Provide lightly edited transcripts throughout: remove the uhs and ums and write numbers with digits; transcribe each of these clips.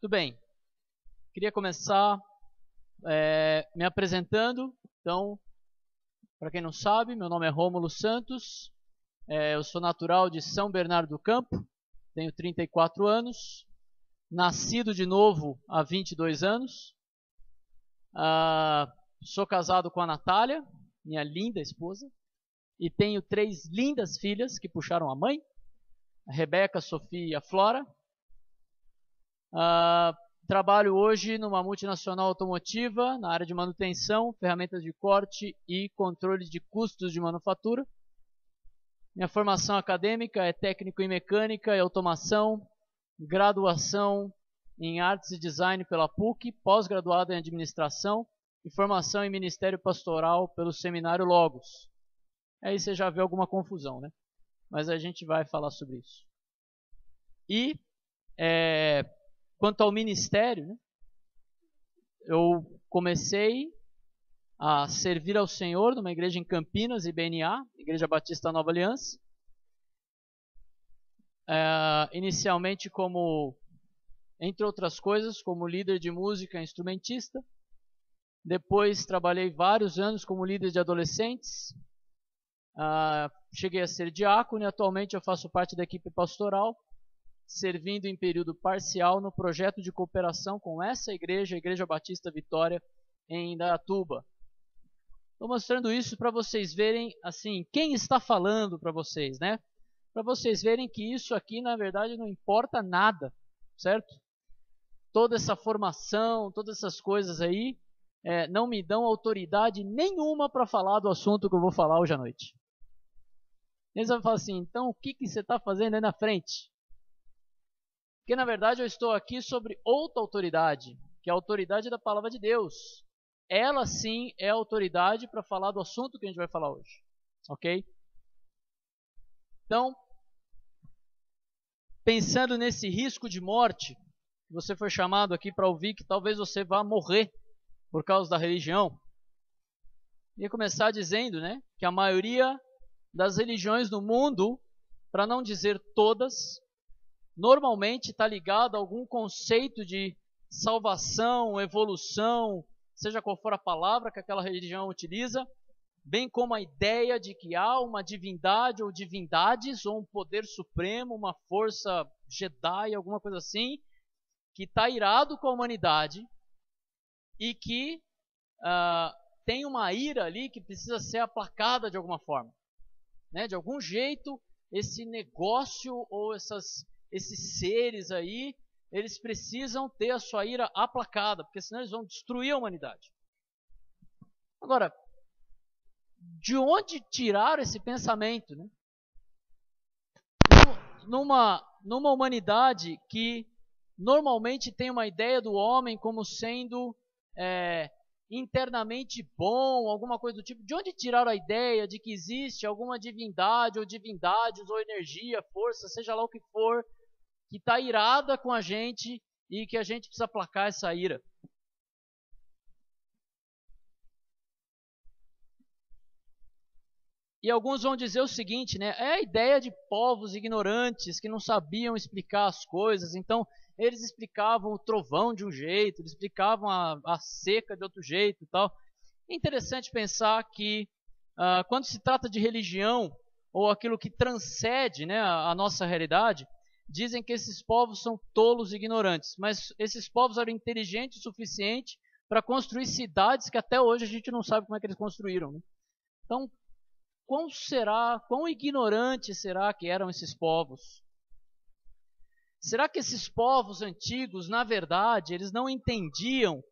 Muito bem, queria começar me apresentando. Então, para quem não sabe, meu nome é Rômulo Santos, eu sou natural de São Bernardo do Campo, tenho 34 anos, nascido de novo há 22 anos, sou casado com a Natália, minha linda esposa, e tenho 3 lindas filhas que puxaram a mãe, a Rebeca, a Sofia e a Flora. Trabalho hoje numa multinacional automotiva na área de manutenção, ferramentas de corte e controle de custos de manufatura. Minha formação acadêmica é técnico em mecânica e automação, graduação em artes e design pela PUC, pós-graduado em administração e formação em ministério pastoral pelo seminário Logos. Aí você já vê alguma confusão, né? Mas a gente vai falar sobre isso. E quanto ao ministério, né, eu comecei a servir ao Senhor numa igreja em Campinas, IBNA, Igreja Batista Nova Aliança. Inicialmente como, entre outras coisas, como líder de música e instrumentista. Depois trabalhei vários anos como líder de adolescentes. Cheguei a ser diácono e atualmente eu faço parte da equipe pastoral, servindo em período parcial no projeto de cooperação com essa igreja, a Igreja Batista Vitória, em Indaiatuba. Estou mostrando isso para vocês verem, assim, quem está falando para vocês, né? Para vocês verem que isso aqui, na verdade, não importa nada, certo? Toda essa formação, todas essas coisas aí, não me dão autoridade nenhuma para falar do assunto que eu vou falar hoje à noite. Eles vão falar assim, então o que você está fazendo aí na frente? Porque na verdade eu estou aqui sobre outra autoridade, que é a autoridade da palavra de Deus. Ela sim é a autoridade para falar do assunto que a gente vai falar hoje. Ok? Então, pensando nesse risco de morte, você foi chamado aqui para ouvir que talvez você vá morrer por causa da religião. Eu ia começar dizendo, né, que a maioria das religiões no mundo, para não dizer todas, normalmente está ligado a algum conceito de salvação, evolução, seja qual for a palavra que aquela religião utiliza, bem como a ideia de que há uma divindade ou divindades, ou um poder supremo, uma força Jedi, alguma coisa assim, que está irado com a humanidade e que tem uma ira ali que precisa ser aplacada de alguma forma. Né? De algum jeito, esse negócio ou esses seres aí, eles precisam ter a sua ira aplacada, porque senão eles vão destruir a humanidade. Agora, de onde tiraram esse pensamento? Né? Numa humanidade que normalmente tem uma ideia do homem como sendo internamente bom, alguma coisa do tipo. De onde tiraram a ideia de que existe alguma divindade ou divindades ou energia, força, seja lá o que for, que está irada com a gente e que a gente precisa aplacar essa ira? E alguns vão dizer o seguinte, né? É a ideia de povos ignorantes que não sabiam explicar as coisas, então eles explicavam o trovão de um jeito, eles explicavam a seca de outro jeito e tal. É interessante pensar que quando se trata de religião, ou aquilo que transcende, né, a nossa realidade, dizem que esses povos são tolos e ignorantes, mas esses povos eram inteligentes o suficiente para construir cidades que até hoje a gente não sabe como é que eles construíram. Né? Então, quão ignorante será que eram esses povos? Será que esses povos antigos, na verdade, eles não entendiam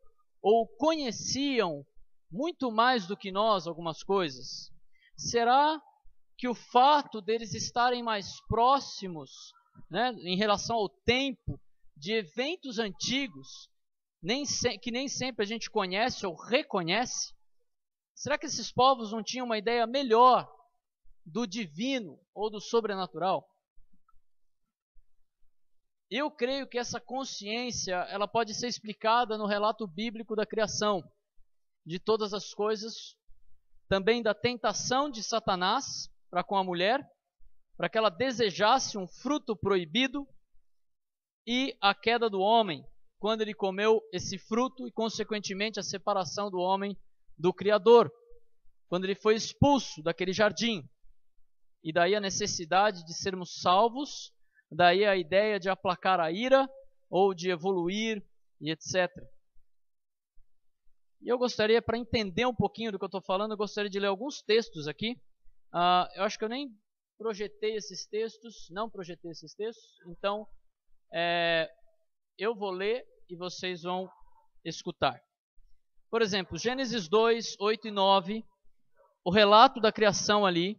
ou conheciam muito mais do que nós algumas coisas? Será que o fato deles estarem mais próximos, né, em relação ao tempo, de eventos antigos, que nem sempre a gente conhece ou reconhece, será que esses povos não tinham uma ideia melhor do divino ou do sobrenatural? Eu creio que essa consciência ela pode ser explicada no relato bíblico da criação, de todas as coisas, também da tentação de Satanás para com a mulher, para que ela desejasse um fruto proibido, e a queda do homem, quando ele comeu esse fruto e, consequentemente, a separação do homem do Criador, quando ele foi expulso daquele jardim. E daí a necessidade de sermos salvos, daí a ideia de aplacar a ira ou de evoluir e etc. E eu gostaria, para entender um pouquinho do que eu estou falando, eu gostaria de ler alguns textos aqui. Eu acho que eu nem projetei esses textos, não projetei esses textos, então eu vou ler e vocês vão escutar. Por exemplo, Gênesis 2, 8 e 9, o relato da criação ali,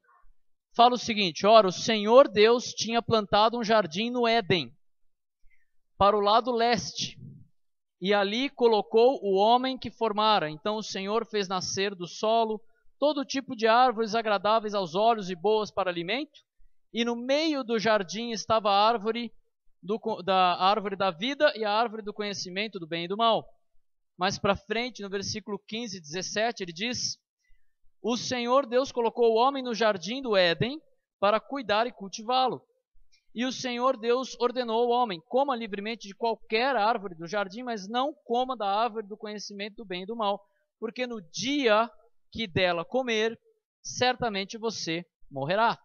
fala o seguinte: ora, o Senhor Deus tinha plantado um jardim no Éden, para o lado leste, e ali colocou o homem que formara. Então o Senhor fez nascer do solo todo tipo de árvores agradáveis aos olhos e boas para alimento, e no meio do jardim estava a árvore da vida e a árvore do conhecimento do bem e do mal. Mais para frente, no versículo 15 e 17, ele diz: o Senhor Deus colocou o homem no jardim do Éden para cuidar e cultivá-lo. E o Senhor Deus ordenou ao homem: coma livremente de qualquer árvore do jardim, mas não coma da árvore do conhecimento do bem e do mal, porque no dia que dela comer, certamente você morrerá.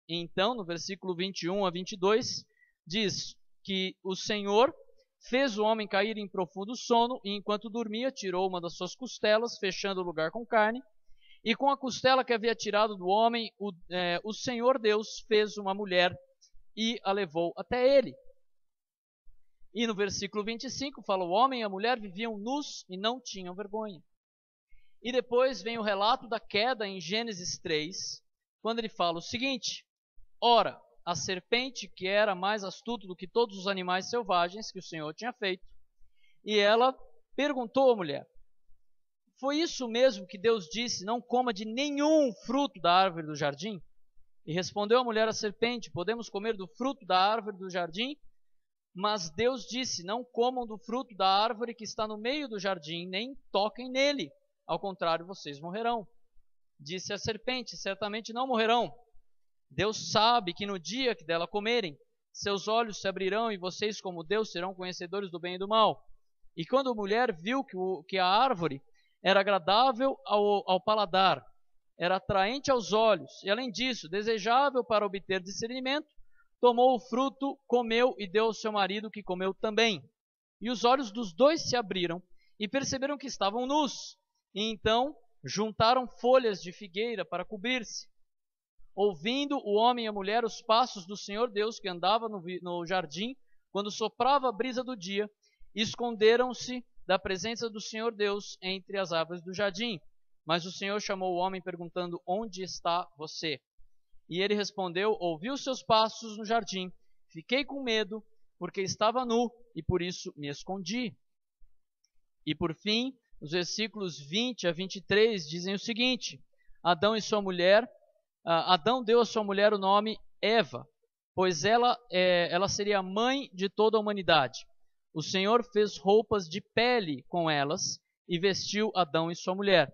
E então, no versículo 21 a 22, diz que o Senhor fez o homem cair em profundo sono, e enquanto dormia, tirou uma das suas costelas, fechando o lugar com carne. E com a costela que havia tirado do homem, o Senhor Deus fez uma mulher e a levou até ele. E no versículo 25 fala: o homem e a mulher viviam nus e não tinham vergonha. E depois vem o relato da queda em Gênesis 3, quando ele fala o seguinte: ora, a serpente, que era mais astuta do que todos os animais selvagens que o Senhor tinha feito, e ela perguntou à mulher: foi isso mesmo que Deus disse, não coma de nenhum fruto da árvore do jardim? E respondeu a mulher à serpente: podemos comer do fruto da árvore do jardim? Mas Deus disse: não comam do fruto da árvore que está no meio do jardim, nem toquem nele, ao contrário, vocês morrerão. Disse a serpente: certamente não morrerão. Deus sabe que no dia que dela comerem, seus olhos se abrirão e vocês, como Deus, serão conhecedores do bem e do mal. E quando a mulher viu que a árvore era agradável ao paladar, era atraente aos olhos, e além disso, desejável para obter discernimento, tomou o fruto, comeu e deu ao seu marido, que comeu também. E os olhos dos dois se abriram e perceberam que estavam nus. E então juntaram folhas de figueira para cobrir-se. Ouvindo o homem e a mulher os passos do Senhor Deus, que andava no jardim, quando soprava a brisa do dia, esconderam-se da presença do Senhor Deus entre as árvores do jardim. Mas o Senhor chamou o homem, perguntando: onde está você? E ele respondeu: ouvi os seus passos no jardim, fiquei com medo, porque estava nu, e por isso me escondi. E por fim, os versículos 20 a 23 dizem o seguinte: Adão deu à sua mulher o nome Eva, pois ela seria a mãe de toda a humanidade. O Senhor fez roupas de pele com elas e vestiu Adão e sua mulher.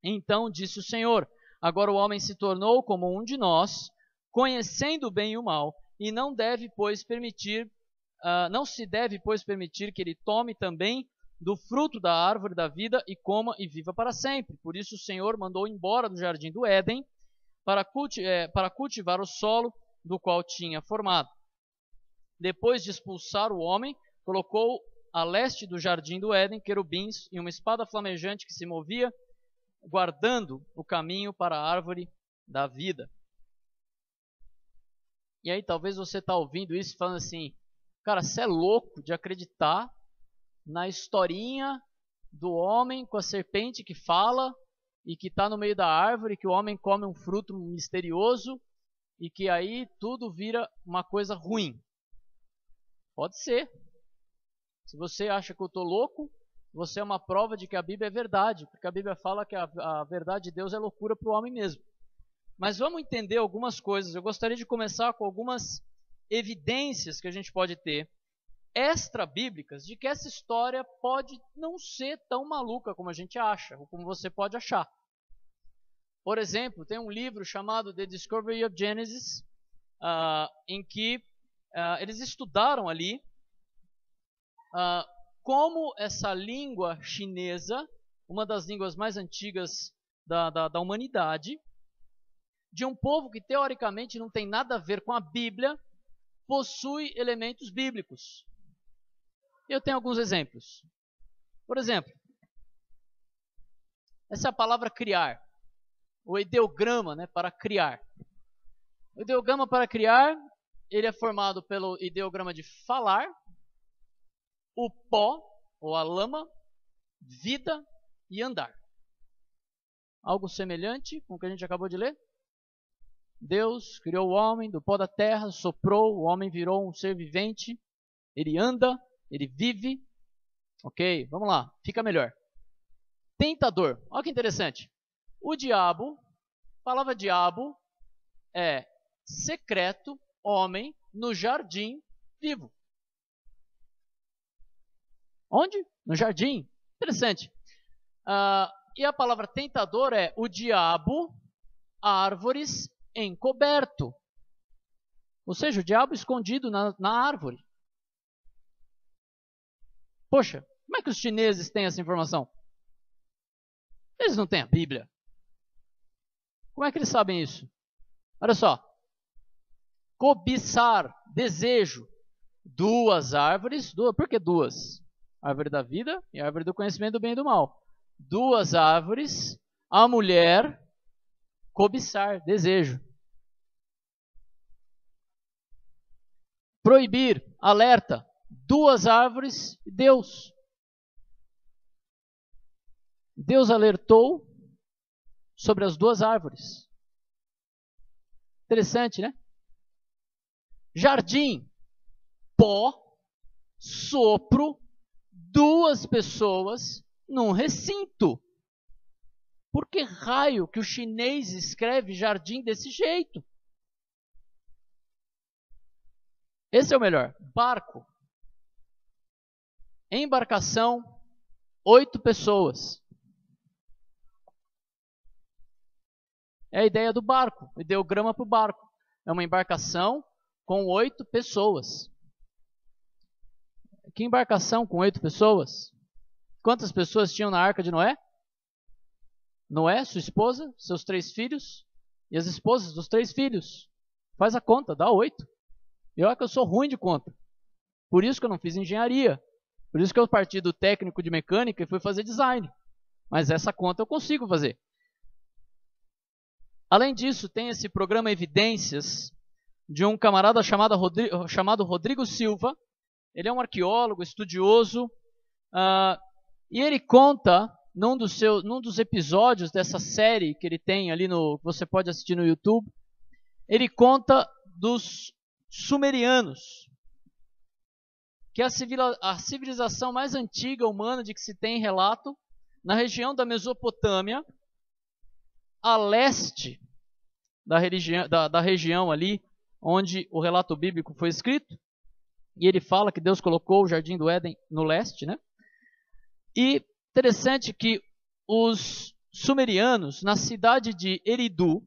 Então disse o Senhor: agora o homem se tornou como um de nós, conhecendo o bem e o mal, e não se deve, pois, permitir que ele tome também do fruto da árvore da vida e coma e viva para sempre. Por isso o Senhor mandou embora do jardim do Éden para cultivar o solo do qual tinha formado. Depois de expulsar o homem, colocou a leste do jardim do Éden querubins e uma espada flamejante que se movia, guardando o caminho para a árvore da vida. E aí talvez você está ouvindo isso falando assim: cara, você é louco de acreditar na historinha do homem com a serpente que fala e que está no meio da árvore, que o homem come um fruto misterioso e que aí tudo vira uma coisa ruim. Pode ser. Se você acha que eu estou louco, você é uma prova de que a Bíblia é verdade, porque a Bíblia fala que a verdade de Deus é loucura para o homem mesmo. Mas vamos entender algumas coisas. Eu gostaria de começar com algumas evidências que a gente pode ter extra-bíblicas de que essa história pode não ser tão maluca como a gente acha, ou como você pode achar. Por exemplo, tem um livro chamado The Discovery of Genesis, em que eles estudaram ali como essa língua chinesa, uma das línguas mais antigas da humanidade, de um povo que teoricamente não tem nada a ver com a Bíblia, possui elementos bíblicos. Eu tenho alguns exemplos. Por exemplo, essa é a palavra criar, o ideograma, né, para criar. O ideograma para criar, ele é formado pelo ideograma de falar, o pó, ou a lama, vida e andar. Algo semelhante com o que a gente acabou de ler? Deus criou o homem do pó da terra, soprou, o homem virou um ser vivente, ele anda, ele vive. Ok, vamos lá, fica melhor. Tentador, olha que interessante. O diabo, a palavra diabo é secreto, homem, no jardim, vivo. Onde? No jardim. Interessante. E a palavra tentador é o diabo, árvores, encoberto. Ou seja, o diabo escondido na árvore. Poxa, como é que os chineses têm essa informação? Eles não têm a Bíblia. Como é que eles sabem isso? Olha só. Cobiçar, desejo. Duas árvores. Por que duas? A árvore da vida e a árvore do conhecimento do bem e do mal. Duas árvores. A mulher. Cobiçar, desejo. Proibir, alerta. Duas árvores e Deus. Deus alertou sobre as duas árvores. Interessante, né? Jardim, pó, sopro, duas pessoas num recinto. Por que raio que o chinês escreve jardim desse jeito? Esse é o melhor. Barco. Embarcação, 8 pessoas. É a ideia do barco, o ideograma para o barco. É uma embarcação com 8 pessoas. Que embarcação com 8 pessoas? Quantas pessoas tinham na arca de Noé? Noé, sua esposa, seus 3 filhos e as esposas dos 3 filhos. Faz a conta, dá 8. E olha que eu sou ruim de conta. Por isso que eu não fiz engenharia. Por isso que eu parti do técnico de mecânica e fui fazer design. Mas essa conta eu consigo fazer. Além disso, tem esse programa Evidências de um camarada chamado Rodrigo Silva. Ele é um arqueólogo, estudioso. E ele conta, num dos episódios dessa série que ele tem ali, que você pode assistir no YouTube, ele conta dos sumerianos, que é a civilização mais antiga humana de que se tem relato, na região da Mesopotâmia, a leste da região ali onde o relato bíblico foi escrito. E ele fala que Deus colocou o Jardim do Éden no leste, né? E interessante que os sumerianos, na cidade de Eridu,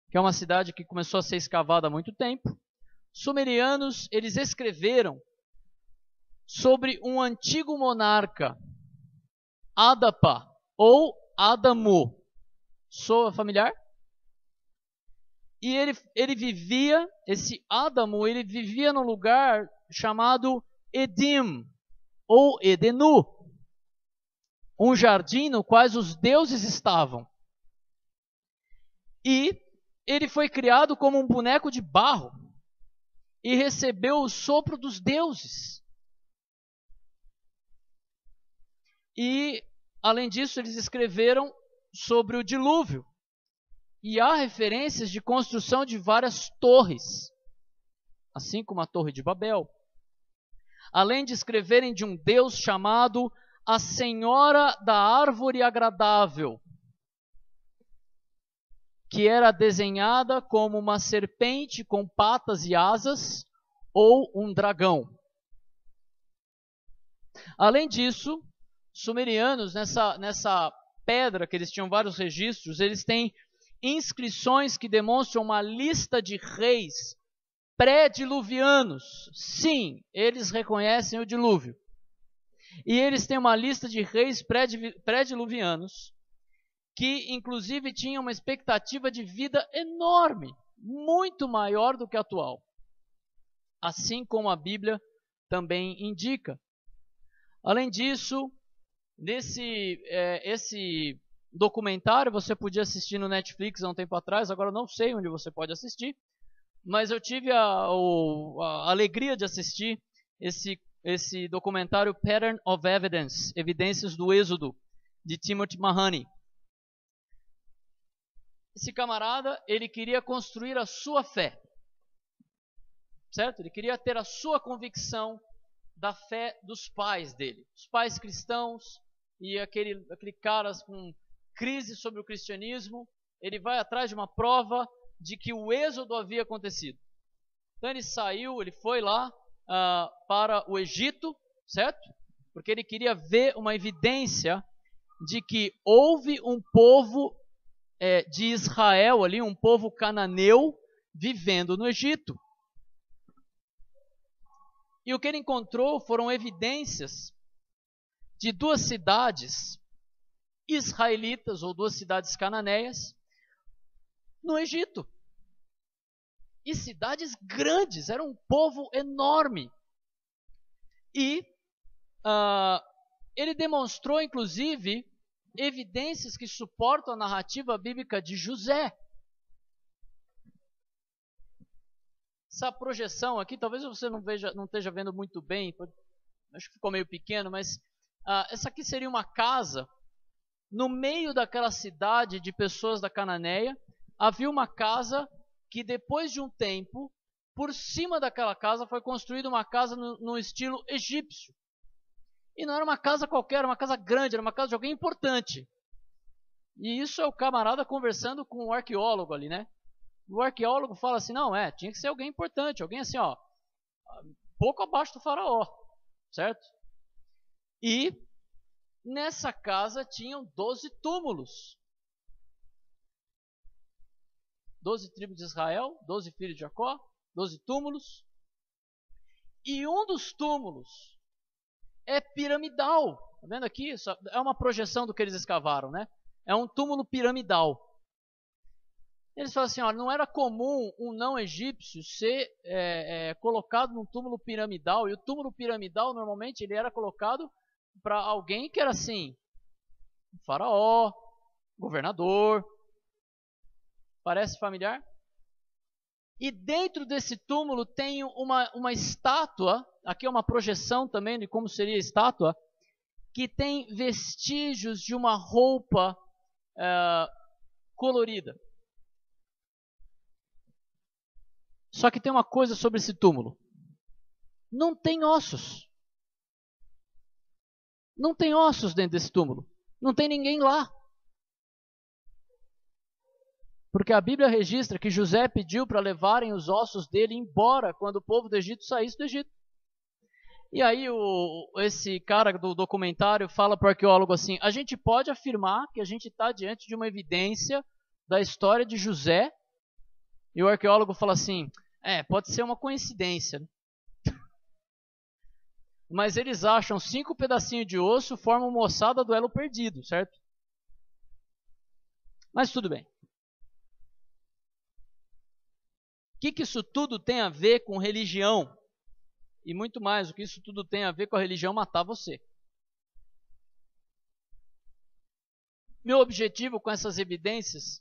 que é uma cidade que começou a ser escavada há muito tempo, sumerianos, eles escreveram sobre um antigo monarca, Adapa, ou Adamu. Soa familiar? E esse Adamu, ele vivia num lugar chamado Edim, ou Edenu, um jardim no qual os deuses estavam. E ele foi criado como um boneco de barro e recebeu o sopro dos deuses. E, além disso, eles escreveram sobre o dilúvio. E há referências de construção de várias torres, assim como a Torre de Babel. Além de escreverem de um Deus chamado a Senhora da Árvore Agradável, que era desenhada como uma serpente com patas e asas ou um dragão. Além disso, sumerianos, nessa pedra que eles tinham vários registros, eles têm inscrições que demonstram uma lista de reis pré-diluvianos. Sim, eles reconhecem o dilúvio. E eles têm uma lista de reis pré-diluvianos que, inclusive, tinham uma expectativa de vida enorme, muito maior do que a atual. Assim como a Bíblia também indica. Além disso, esse documentário você podia assistir no Netflix há um tempo atrás, agora eu não sei onde você pode assistir, mas eu tive a alegria de assistir esse documentário Pattern of Evidence, Evidências do Êxodo, de Timothy Mahoney. Esse camarada, ele queria construir a sua fé, certo? Ele queria ter a sua convicção da fé dos pais dele, os pais cristãos, e aquele caras com crise sobre o cristianismo, ele vai atrás de uma prova de que o êxodo havia acontecido. Então ele foi lá para o Egito, certo? Porque ele queria ver uma evidência de que houve um povo de Israel ali, um povo cananeu, vivendo no Egito. E o que ele encontrou foram evidências de duas cidades israelitas, ou duas cidades cananeias, no Egito. E cidades grandes, era um povo enorme. E ele demonstrou, inclusive, evidências que suportam a narrativa bíblica de José. Essa projeção aqui, talvez você não esteja vendo muito bem, acho que ficou meio pequeno, mas essa aqui seria uma casa. No meio daquela cidade de pessoas da Cananeia, havia uma casa que depois de um tempo, por cima daquela casa foi construída uma casa no estilo egípcio. E não era uma casa qualquer, era uma casa grande, era uma casa de alguém importante. E isso é o camarada conversando com o arqueólogo ali, né? O arqueólogo fala assim, não, tinha que ser alguém importante, alguém assim, pouco abaixo do faraó, certo? E nessa casa tinham 12 túmulos. 12 tribos de Israel, 12 filhos de Jacó, 12 túmulos. E um dos túmulos é piramidal. Tá vendo aqui? Isso é uma projeção do que eles escavaram, né? É um túmulo piramidal. Eles falam assim, não era comum um não egípcio ser colocado num túmulo piramidal. E o túmulo piramidal, normalmente, ele era colocado para alguém que era assim, faraó, governador. Parece familiar? E dentro desse túmulo tem uma estátua, aqui é uma projeção também de como seria a estátua, que tem vestígios de uma roupa colorida. Só que tem uma coisa sobre esse túmulo. Não tem ossos. Não tem ossos dentro desse túmulo. Não tem ninguém lá. Porque a Bíblia registra que José pediu para levarem os ossos dele embora quando o povo do Egito saísse do Egito. E aí esse cara do documentário fala para o arqueólogo assim, a gente pode afirmar que a gente está diante de uma evidência da história de José? E o arqueólogo fala assim, pode ser uma coincidência. Mas eles acham 5 pedacinhos de osso, formam uma ossada do elo perdido, certo? Mas tudo bem. O que isso tudo tem a ver com religião? E muito mais, o que isso tudo tem a ver com a religião matar você? Meu objetivo com essas evidências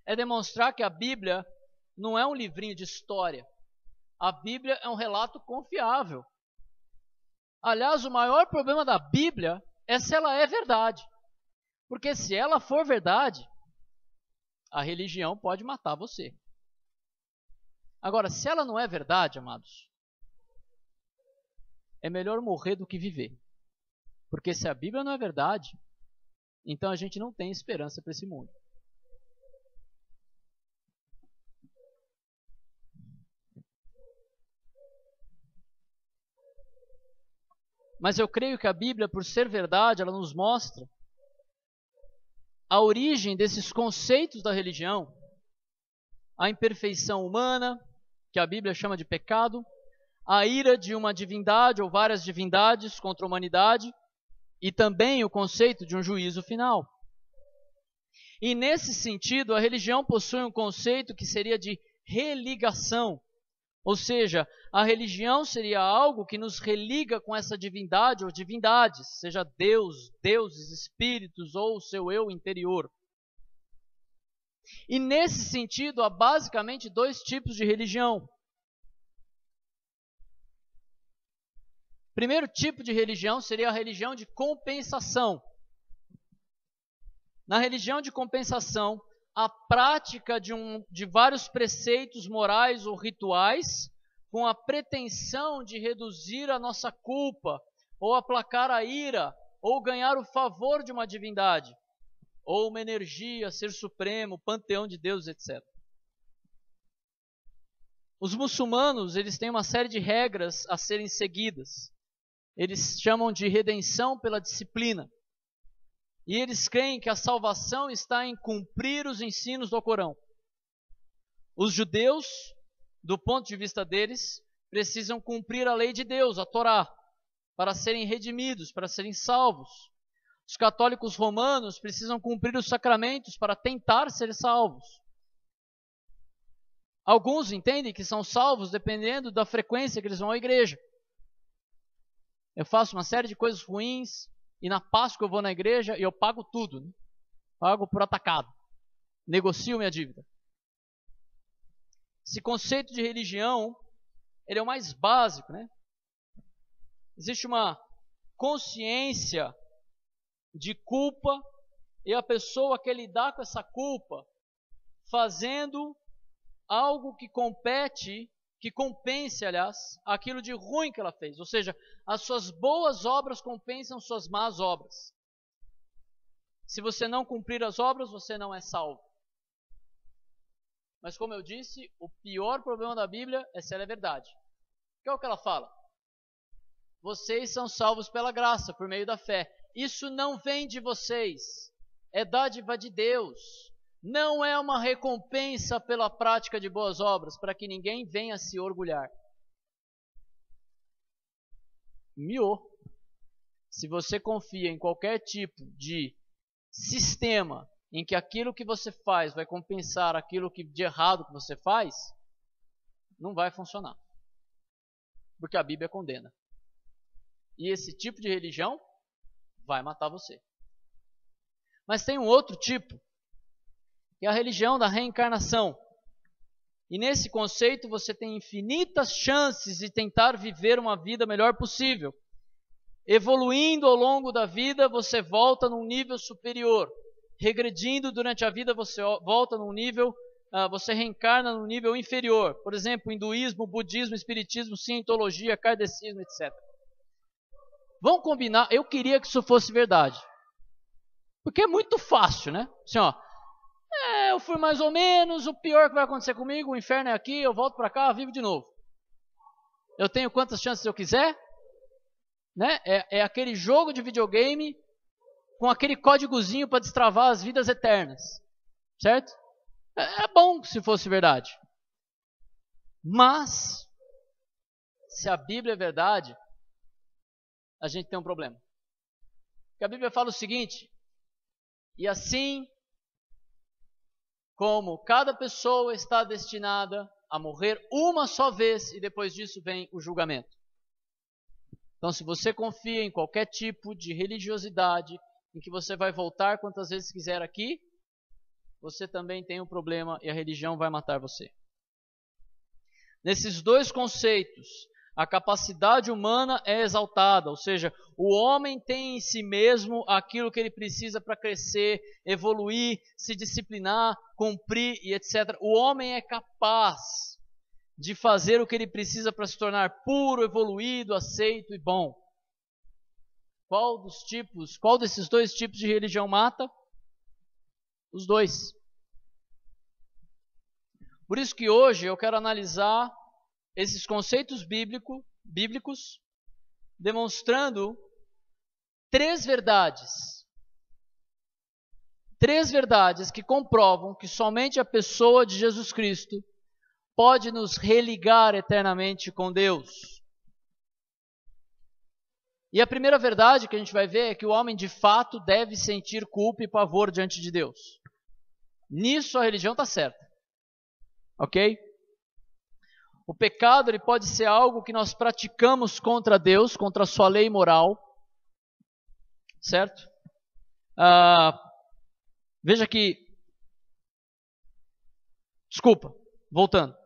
é demonstrar que a Bíblia não é um livrinho de história. A Bíblia é um relato confiável. Aliás, o maior problema da Bíblia é se ela é verdade. Porque se ela for verdade, a religião pode matar você. Agora, se ela não é verdade, amados, é melhor morrer do que viver. Porque se a Bíblia não é verdade, então a gente não tem esperança para esse mundo. Mas eu creio que a Bíblia, por ser verdade, ela nos mostra a origem desses conceitos da religião, a imperfeição humana, que a Bíblia chama de pecado, a ira de uma divindade ou várias divindades contra a humanidade e também o conceito de um juízo final. E nesse sentido, a religião possui um conceito que seria de religação, ou seja, a religião seria algo que nos religa com essa divindade ou divindades, seja Deus, deuses, espíritos ou o seu eu interior. E nesse sentido, há basicamente dois tipos de religião. O primeiro tipo de religião seria a religião de compensação. Na religião de compensação, a prática de vários preceitos morais ou rituais com a pretensão de reduzir a nossa culpa, ou aplacar a ira, ou ganhar o favor de uma divindade, ou uma energia, ser supremo, panteão de Deus, etc. Os muçulmanos, eles têm uma série de regras a serem seguidas. Eles chamam de redenção pela disciplina. E eles creem que a salvação está em cumprir os ensinos do Alcorão. Os judeus, do ponto de vista deles, precisam cumprir a lei de Deus, a Torá, para serem redimidos, para serem salvos. Os católicos romanos precisam cumprir os sacramentos para tentar ser salvos. Alguns entendem que são salvos dependendo da frequência que eles vão à igreja. Eu faço uma série de coisas ruins, e na Páscoa eu vou na igreja e eu pago tudo, né? Pago por atacado. Negocio minha dívida. Esse conceito de religião, ele é o mais básico, né? Existe uma consciência de culpa e a pessoa quer lidar com essa culpa fazendo algo que compense, aliás, aquilo de ruim que ela fez. Ou seja, as suas boas obras compensam suas más obras. Se você não cumprir as obras, você não é salvo. Mas como eu disse, o pior problema da Bíblia é se ela é verdade. Que é o que ela fala? Vocês são salvos pela graça, por meio da fé. Isso não vem de vocês, é dádiva de Deus. Não é uma recompensa pela prática de boas obras, para que ninguém venha se orgulhar. Miô. Se você confia em qualquer tipo de sistema em que aquilo que você faz vai compensar aquilo de errado que você faz, não vai funcionar. Porque a Bíblia condena. E esse tipo de religião vai matar você. Mas tem um outro tipo, que é a religião da reencarnação. E nesse conceito você tem infinitas chances de tentar viver uma vida melhor possível. Evoluindo ao longo da vida, você volta num nível superior. Regredindo durante a vida, você volta num nível, você reencarna num nível inferior. Por exemplo, hinduísmo, budismo, espiritismo, cientologia, kardecismo, etc. Vamos combinar, eu queria que isso fosse verdade. Porque é muito fácil, né? Assim, ó, eu fui mais ou menos, o pior que vai acontecer comigo, o inferno é aqui, eu volto para cá, vivo de novo. Eu tenho quantas chances eu quiser, né? É aquele jogo de videogame com aquele códigozinho para destravar as vidas eternas, certo? É bom se fosse verdade. Mas, se a Bíblia é verdade, a gente tem um problema. Porque a Bíblia fala o seguinte: e assim como cada pessoa está destinada a morrer uma só vez e depois disso vem o julgamento. Então, se você confia em qualquer tipo de religiosidade, em que você vai voltar quantas vezes quiser aqui, você também tem um problema e a religião vai matar você. Nesses dois conceitos, a capacidade humana é exaltada, ou seja, o homem tem em si mesmo aquilo que ele precisa para crescer, evoluir, se disciplinar, cumprir e etc. O homem é capaz de fazer o que ele precisa para se tornar puro, evoluído, aceito e bom. Qual desses dois tipos de religião mata? Os dois. Por isso que hoje eu quero analisar esses conceitos bíblicos, demonstrando três verdades. Três verdades que comprovam que somente a pessoa de Jesus Cristo, pode nos religar eternamente com Deus. E a primeira verdade que a gente vai ver é que o homem de fato deve sentir culpa e pavor diante de Deus. Nisso a religião está certa. Ok? O pecado ele pode ser algo que nós praticamos contra Deus, contra a sua lei moral. Certo? Veja que... Desculpa, voltando.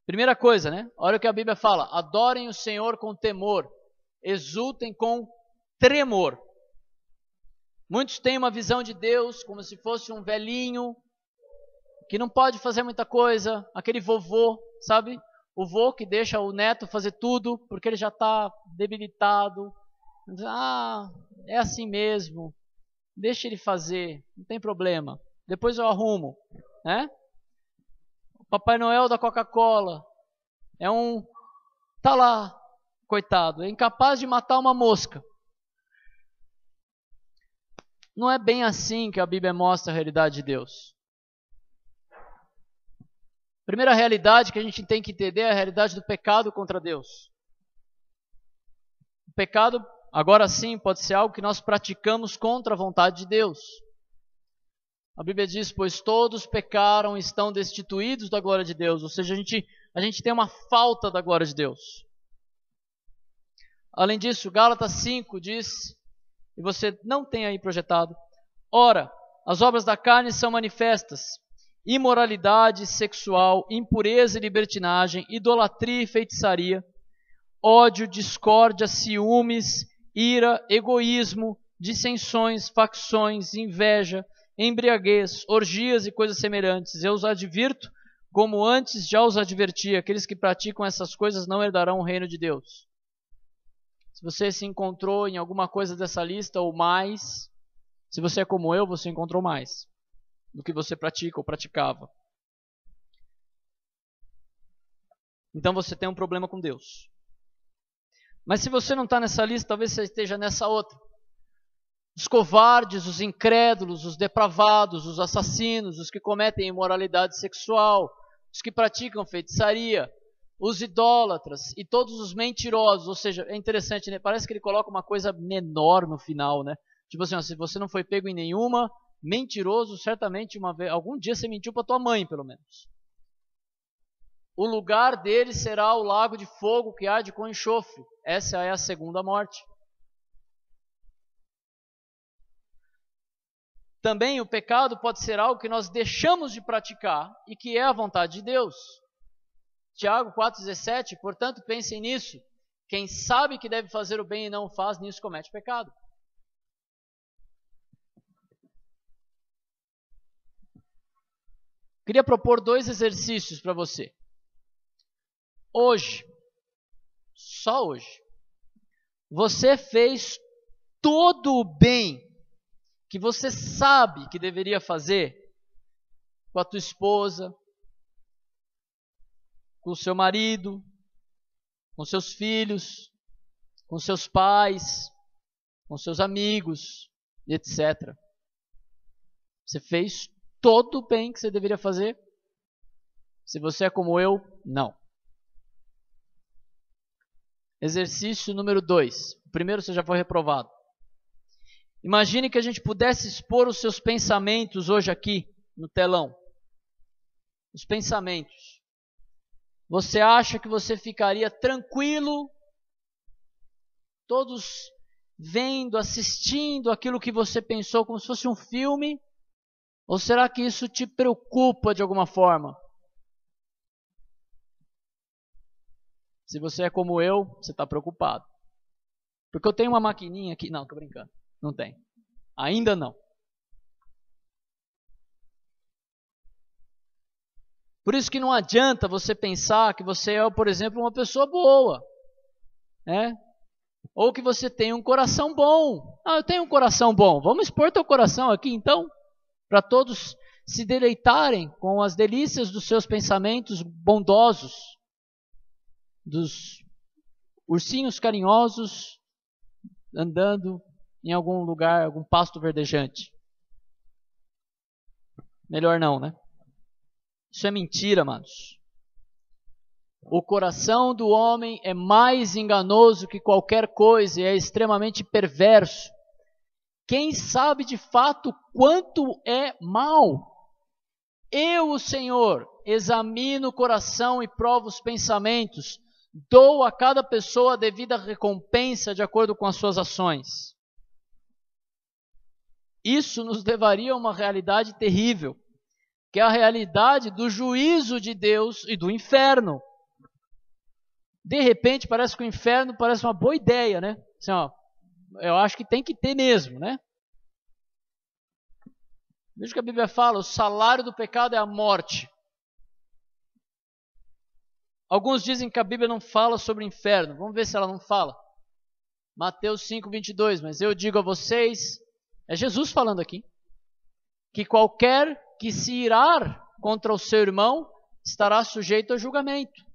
Primeira coisa, né? Olha o que a Bíblia fala. Adorem o Senhor com temor. Exultem com tremor. Muitos têm uma visão de Deus como se fosse um velhinho que não pode fazer muita coisa. Aquele vovô, sabe? O vô que deixa o neto fazer tudo porque ele já está debilitado. É assim mesmo. Deixa ele fazer. Não tem problema. Depois eu arrumo. Né? O Papai Noel da Coca-Cola tá lá, coitado, é incapaz de matar uma mosca. Não é bem assim que a Bíblia mostra a realidade de Deus. A primeira realidade que a gente tem que entender é a realidade do pecado contra Deus. O pecado, agora sim, pode ser algo que nós praticamos contra a vontade de Deus. A Bíblia diz, pois todos pecaram e estão destituídos da glória de Deus. Ou seja, a gente tem uma falta da glória de Deus. Além disso, Gálatas 5 diz, e você não tem aí projetado, ora, as obras da carne são manifestas, imoralidade sexual, impureza e libertinagem, idolatria e feitiçaria, ódio, discórdia, ciúmes, ira, egoísmo, dissensões, facções, inveja, embriaguez, orgias e coisas semelhantes. Eu os advirto, como antes já os adverti, aqueles que praticam essas coisas não herdarão o reino de Deus. Se você se encontrou em alguma coisa dessa lista ou mais, se você é como eu, você encontrou mais do que você pratica ou praticava. Então você tem um problema com Deus. Mas se você não está nessa lista, talvez você esteja nessa outra. Os covardes, os incrédulos, os depravados, os assassinos, os que cometem imoralidade sexual, os que praticam feitiçaria, os idólatras e todos os mentirosos. Ou seja, é interessante, né? Parece que ele coloca uma coisa menor no final, né? Tipo assim, ó, se você não foi pego em nenhuma, mentiroso, certamente algum dia você mentiu para tua mãe, pelo menos. O lugar dele será o lago de fogo que arde com enxofre. Essa é a segunda morte. Também o pecado pode ser algo que nós deixamos de praticar e que é a vontade de Deus. Tiago 4,17, portanto pensem nisso. Quem sabe que deve fazer o bem e não o faz, nisso comete pecado. Queria propor 2 exercícios para você. Hoje, só hoje, você fez todo o bem que você sabe que deveria fazer com a tua esposa, com o seu marido, com seus filhos, com seus pais, com seus amigos, etc. Você fez todo o bem que você deveria fazer? Se você é como eu, não. Exercício número 2. O primeiro você já foi reprovado. Imagine que a gente pudesse expor os seus pensamentos hoje aqui no telão. Os pensamentos. Você acha que você ficaria tranquilo, todos vendo, assistindo aquilo que você pensou como se fosse um filme? Ou será que isso te preocupa de alguma forma? Se você é como eu, você está preocupado. Porque eu tenho uma maquininha aqui. Não, estou brincando. Não tem. Ainda não. Por isso que não adianta você pensar que você é, por exemplo, uma pessoa boa. Né? Ou que você tem um coração bom. Ah, eu tenho um coração bom. Vamos expor teu coração aqui então. Para todos se deleitarem com as delícias dos seus pensamentos bondosos. Dos ursinhos carinhosos andando em algum lugar, algum pasto verdejante. Melhor não, né? Isso é mentira, amados. O coração do homem é mais enganoso que qualquer coisa e é extremamente perverso. Quem sabe de fato quanto é mal? Eu, o Senhor, examino o coração e provo os pensamentos. Dou a cada pessoa a devida recompensa de acordo com as suas ações. Isso nos levaria a uma realidade terrível, que é a realidade do juízo de Deus e do inferno. De repente, parece que o inferno parece uma boa ideia, né? Assim, ó, eu acho que tem que ter mesmo, né? Veja o que a Bíblia fala, o salário do pecado é a morte. Alguns dizem que a Bíblia não fala sobre o inferno. Vamos ver se ela não fala. Mateus 5:22, mas eu digo a vocês, é Jesus falando aqui, que qualquer que se irar contra o seu irmão estará sujeito a julgamento.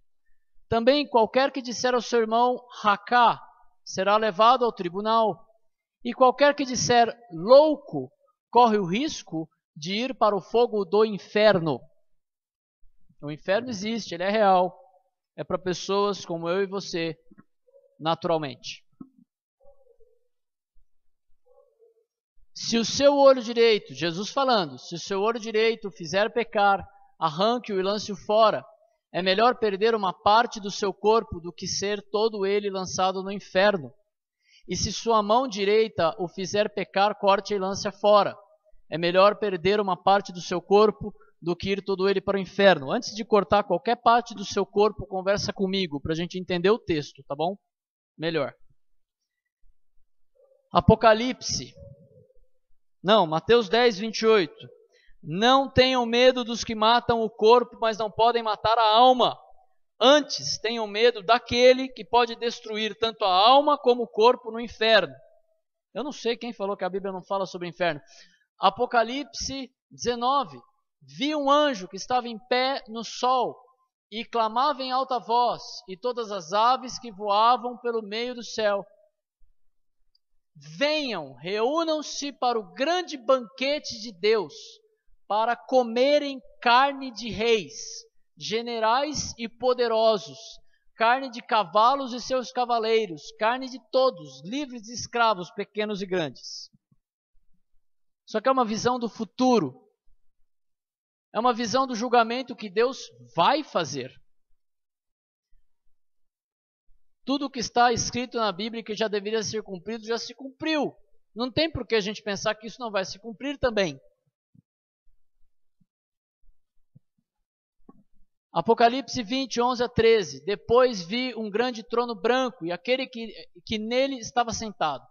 Também qualquer que disser ao seu irmão racá será levado ao tribunal. E qualquer que disser louco corre o risco de ir para o fogo do inferno. O inferno existe, ele é real. É para pessoas como eu e você, naturalmente. Se o seu olho direito, Jesus falando, se o seu olho direito fizer pecar, arranque-o e lance-o fora. É melhor perder uma parte do seu corpo do que ser todo ele lançado no inferno. E se sua mão direita o fizer pecar, corte e lance-a fora. É melhor perder uma parte do seu corpo do que ir todo ele para o inferno. Antes de cortar qualquer parte do seu corpo, conversa comigo, para a gente entender o texto, tá bom? Melhor. Apocalipse. Não, Mateus 10:28. Não tenham medo dos que matam o corpo, mas não podem matar a alma. Antes, tenham medo daquele que pode destruir tanto a alma como o corpo no inferno. Eu não sei quem falou que a Bíblia não fala sobre o inferno. Apocalipse 19. Vi um anjo que estava em pé no sol e clamava em alta voz, e todas as aves que voavam pelo meio do céu: venham, reúnam-se para o grande banquete de Deus, para comerem carne de reis, generais e poderosos, carne de cavalos e seus cavaleiros, carne de todos, livres e escravos, pequenos e grandes. Só que é uma visão do futuro. É uma visão do julgamento que Deus vai fazer. Tudo que está escrito na Bíblia que já deveria ser cumprido, já se cumpriu. Não tem por que a gente pensar que isso não vai se cumprir também. Apocalipse 20, 11-13. Depois vi um grande trono branco e aquele que nele estava sentado.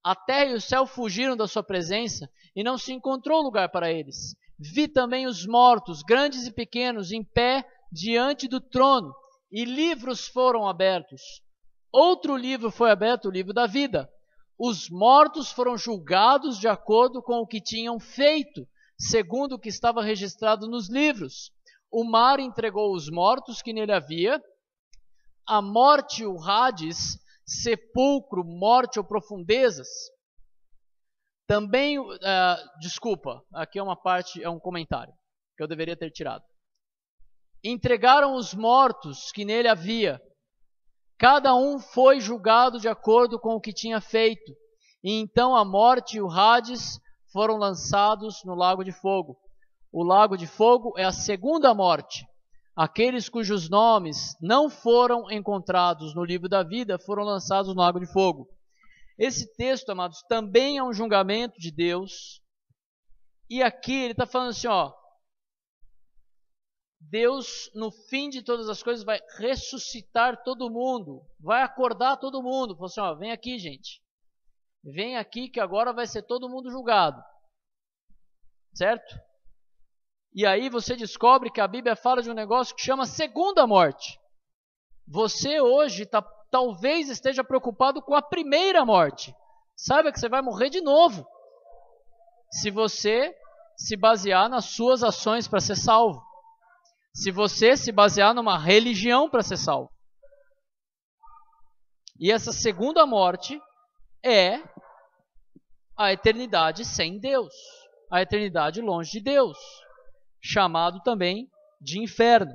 A terra e o céu fugiram da sua presença e não se encontrou lugar para eles. Vi também os mortos, grandes e pequenos, em pé diante do trono, e livros foram abertos. Outro livro foi aberto, o livro da vida. Os mortos foram julgados de acordo com o que tinham feito, segundo o que estava registrado nos livros. O mar entregou os mortos que nele havia. A morte, o Hades, sepulcro, morte ou profundezas. Também, desculpa, aqui é uma parte, é um comentário que eu deveria ter tirado. Entregaram os mortos que nele havia. Cada um foi julgado de acordo com o que tinha feito. E então a morte e o Hades foram lançados no lago de fogo. O lago de fogo é a segunda morte. Aqueles cujos nomes não foram encontrados no livro da vida foram lançados no lago de fogo. Esse texto, amados, também é um julgamento de Deus. E aqui ele está falando assim, ó. Deus, no fim de todas as coisas, vai ressuscitar todo mundo. Vai acordar todo mundo. Falou assim, ó, vem aqui, gente. Vem aqui que agora vai ser todo mundo julgado. Certo? E aí você descobre que a Bíblia fala de um negócio que chama segunda morte. Você hoje talvez esteja preocupado com a primeira morte. Saiba que você vai morrer de novo. Se você se basear nas suas ações para ser salvo. Se você se basear numa religião para ser salvo. E essa segunda morte é a eternidade sem Deus. A eternidade longe de Deus. Chamado também de inferno.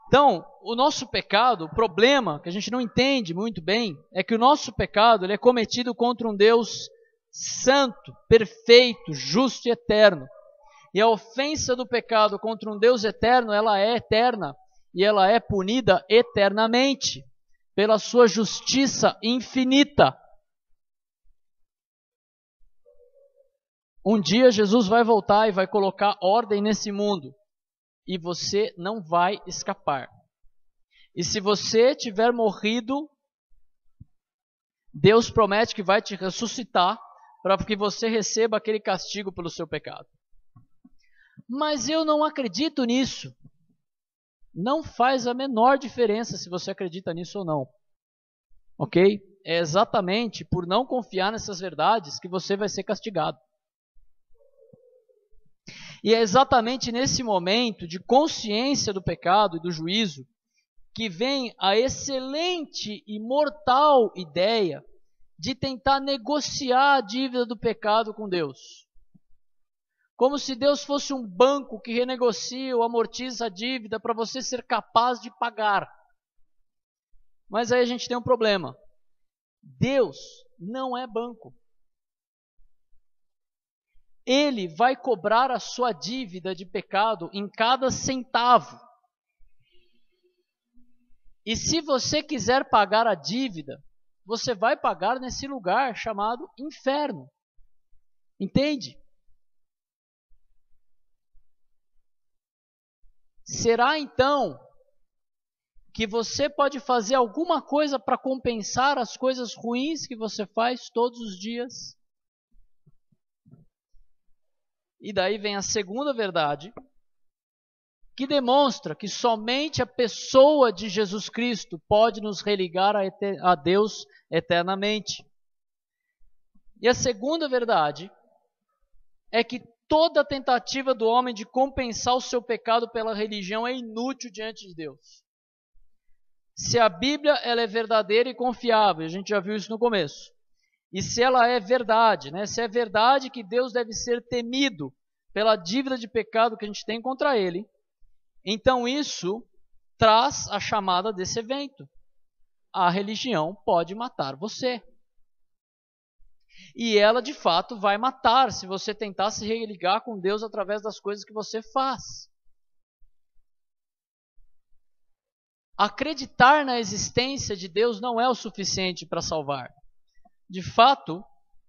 Então, o nosso pecado, o problema que a gente não entende muito bem, é que o nosso pecado ele é cometido contra um Deus santo, perfeito, justo e eterno. E a ofensa do pecado contra um Deus eterno, ela é eterna e ela é punida eternamente pela sua justiça infinita. Um dia Jesus vai voltar e vai colocar ordem nesse mundo. E você não vai escapar. E se você tiver morrido, Deus promete que vai te ressuscitar para que você receba aquele castigo pelo seu pecado. Mas eu não acredito nisso. Não faz a menor diferença se você acredita nisso ou não. Ok? É exatamente por não confiar nessas verdades que você vai ser castigado. E é exatamente nesse momento de consciência do pecado e do juízo que vem a excelente e mortal ideia de tentar negociar a dívida do pecado com Deus. Como se Deus fosse um banco que renegocia ou amortiza a dívida para você ser capaz de pagar. Mas aí a gente tem um problema. Deus não é banco. Ele vai cobrar a sua dívida de pecado em cada centavo. E se você quiser pagar a dívida, você vai pagar nesse lugar chamado inferno. Entende? Será então que você pode fazer alguma coisa para compensar as coisas ruins que você faz todos os dias? E daí vem a segunda verdade, que demonstra que somente a pessoa de Jesus Cristo pode nos religar a Deus eternamente. E a segunda verdade é que toda tentativa do homem de compensar o seu pecado pela religião é inútil diante de Deus. Se a Bíblia ela é verdadeira e confiável, a gente já viu isso no começo, e se ela é verdade, se é verdade que Deus deve ser temido pela dívida de pecado que a gente tem contra Ele, então isso traz a chamada desse evento. A religião pode matar você. E ela de fato vai matar se você tentar se religar com Deus através das coisas que você faz. Acreditar na existência de Deus não é o suficiente para salvar. De fato,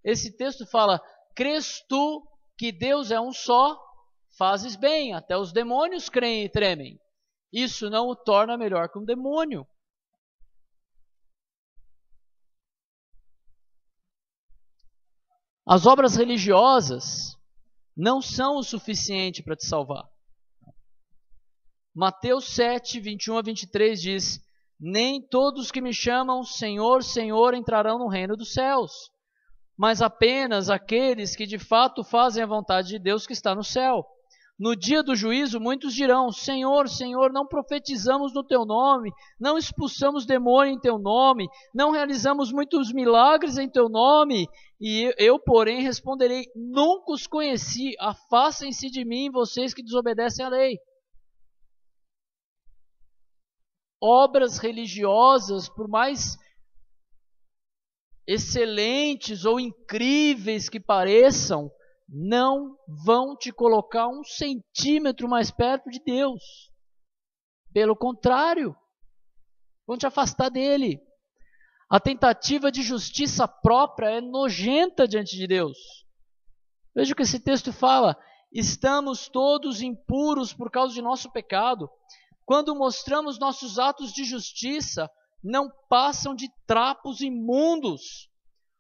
esse texto fala: crês tu que Deus é um só, fazes bem, até os demônios creem e tremem. Isso não o torna melhor que um demônio. As obras religiosas não são o suficiente para te salvar. Mateus 7, 21 a 23 diz: nem todos que me chamam Senhor, Senhor entrarão no reino dos céus, mas apenas aqueles que de fato fazem a vontade de Deus que está no céu. No dia do juízo, muitos dirão: Senhor, Senhor, não profetizamos no Teu nome, não expulsamos demônio em Teu nome, não realizamos muitos milagres em Teu nome. E eu, porém, responderei: nunca os conheci, afastem-se de mim, vocês que desobedecem à lei. Obras religiosas, por mais excelentes ou incríveis que pareçam, não vão te colocar 1 centímetro mais perto de Deus. Pelo contrário, vão te afastar dele. A tentativa de justiça própria é nojenta diante de Deus. Veja o que esse texto fala: estamos todos impuros por causa de nosso pecado. Quando mostramos nossos atos de justiça, não passam de trapos imundos.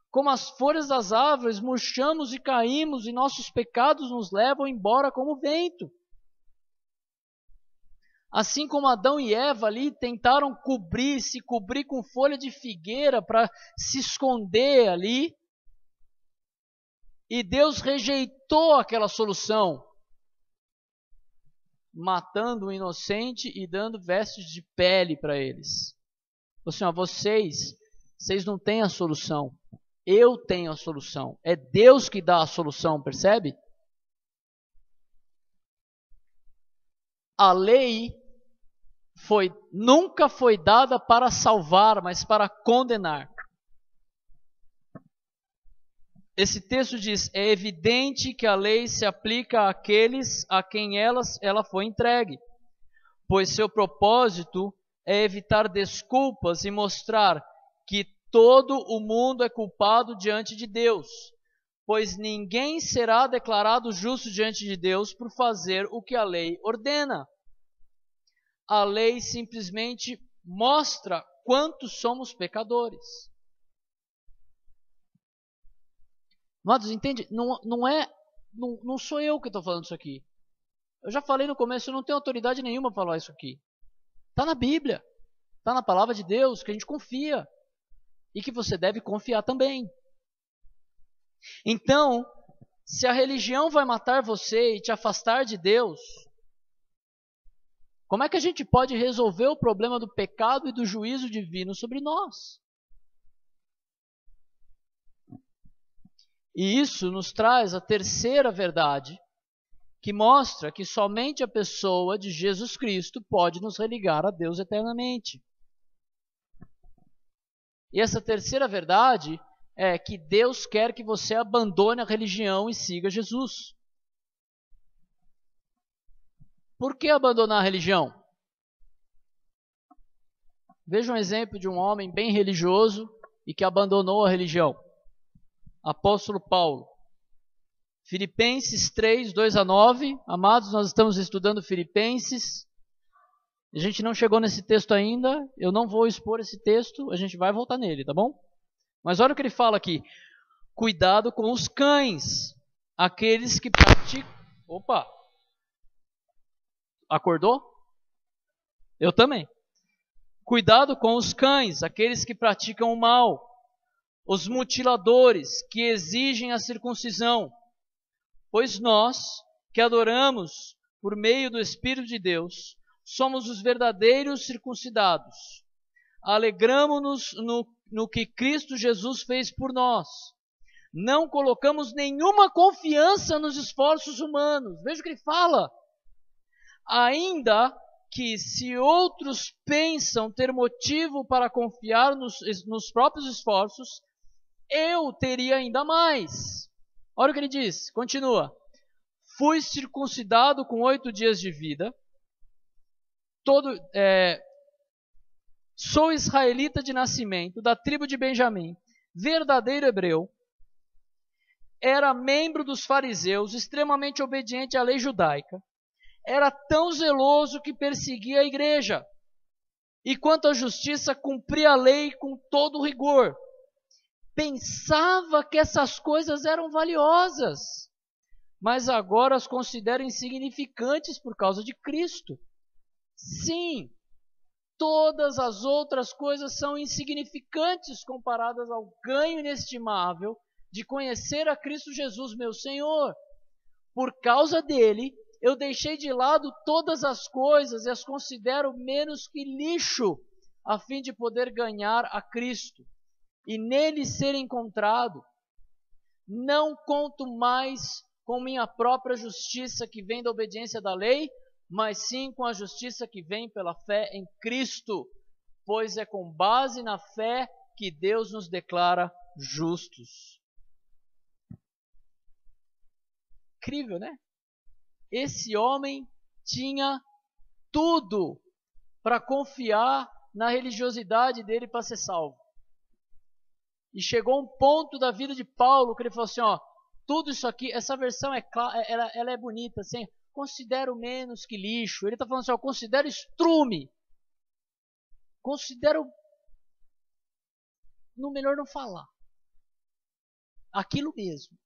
Como as folhas das árvores, murchamos e caímos, e nossos pecados nos levam embora como vento. Assim como Adão e Eva ali tentaram se cobrir com folha de figueira para se esconder ali, e Deus rejeitou aquela solução, matando o inocente e dando vestes de pele para eles. Assim, vocês não têm a solução. Eu tenho a solução. É Deus que dá a solução, percebe? A lei nunca foi dada para salvar, mas para condenar. Esse texto diz: é evidente que a lei se aplica àqueles a quem ela foi entregue, pois seu propósito é evitar desculpas e mostrar que todo o mundo é culpado diante de Deus, pois ninguém será declarado justo diante de Deus por fazer o que a lei ordena. A lei simplesmente mostra quanto somos pecadores. Amados, entende? Não sou eu que estou falando isso aqui. Eu já falei no começo, eu não tenho autoridade nenhuma para falar isso aqui. Está na Bíblia, está na palavra de Deus, que a gente confia e que você deve confiar também. Então, se a religião vai matar você e te afastar de Deus, como é que a gente pode resolver o problema do pecado e do juízo divino sobre nós? E isso nos traz a terceira verdade, que mostra que somente a pessoa de Jesus Cristo pode nos religar a Deus eternamente. E essa terceira verdade é que Deus quer que você abandone a religião e siga Jesus. Por que abandonar a religião? Veja um exemplo de um homem bem religioso e que abandonou a religião. Apóstolo Paulo. Filipenses 3, 2-9. Amados, nós estamos estudando Filipenses. A gente não chegou nesse texto ainda. Eu não vou expor esse texto. A gente vai voltar nele, tá bom? Mas olha o que ele fala aqui. Cuidado com os cães. Aqueles que praticam... Opa! Acordou? Eu também. Cuidado com os cães. Aqueles que praticam o mal. Os mutiladores que exigem a circuncisão. Pois nós, que adoramos por meio do Espírito de Deus, somos os verdadeiros circuncidados. Alegramo-nos no que Cristo Jesus fez por nós. Não colocamos nenhuma confiança nos esforços humanos. Veja o que ele fala. Ainda que se outros pensam ter motivo para confiar nos próprios esforços, eu teria ainda mais. Olha o que ele diz, continua. Fui circuncidado com 8 dias de vida. Sou israelita de nascimento, da tribo de Benjamim, verdadeiro hebreu. Era membro dos fariseus, extremamente obediente à lei judaica. Era tão zeloso que perseguia a igreja. E quanto à justiça, cumpria a lei com todo rigor. Pensava que essas coisas eram valiosas, mas agora as considero insignificantes por causa de Cristo. Sim, todas as outras coisas são insignificantes comparadas ao ganho inestimável de conhecer a Cristo Jesus, meu Senhor. Por causa dele, eu deixei de lado todas as coisas e as considero menos que lixo, a fim de poder ganhar a Cristo e nele ser encontrado. Não conto mais com minha própria justiça que vem da obediência da lei, mas sim com a justiça que vem pela fé em Cristo, pois é com base na fé que Deus nos declara justos. Incrível, né? Esse homem tinha tudo para confiar na religiosidade dele para ser salvo. E chegou um ponto da vida de Paulo que ele falou assim, ó, tudo isso aqui, essa versão ela é bonita, assim, considero menos que lixo. Ele está falando assim, ó, considero estrume. Considero, no melhor não falar. Aquilo mesmo.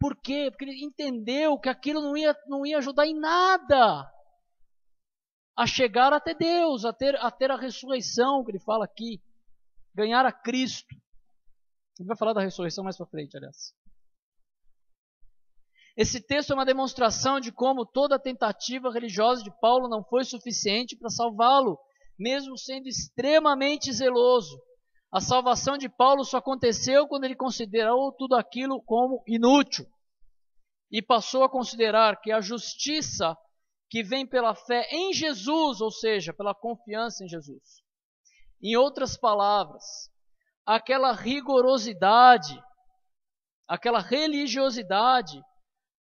Por quê? Porque ele entendeu que aquilo não ia ajudar em nada a chegar até Deus, a ter a ressurreição, que ele fala aqui. Ganhar a Cristo. Ele vai falar da ressurreição mais para frente, aliás. Esse texto é uma demonstração de como toda a tentativa religiosa de Paulo não foi suficiente para salvá-lo, mesmo sendo extremamente zeloso. A salvação de Paulo só aconteceu quando ele considerou tudo aquilo como inútil e passou a considerar que a justiça que vem pela fé em Jesus, ou seja, pela confiança em Jesus. Em outras palavras, aquela rigorosidade, aquela religiosidade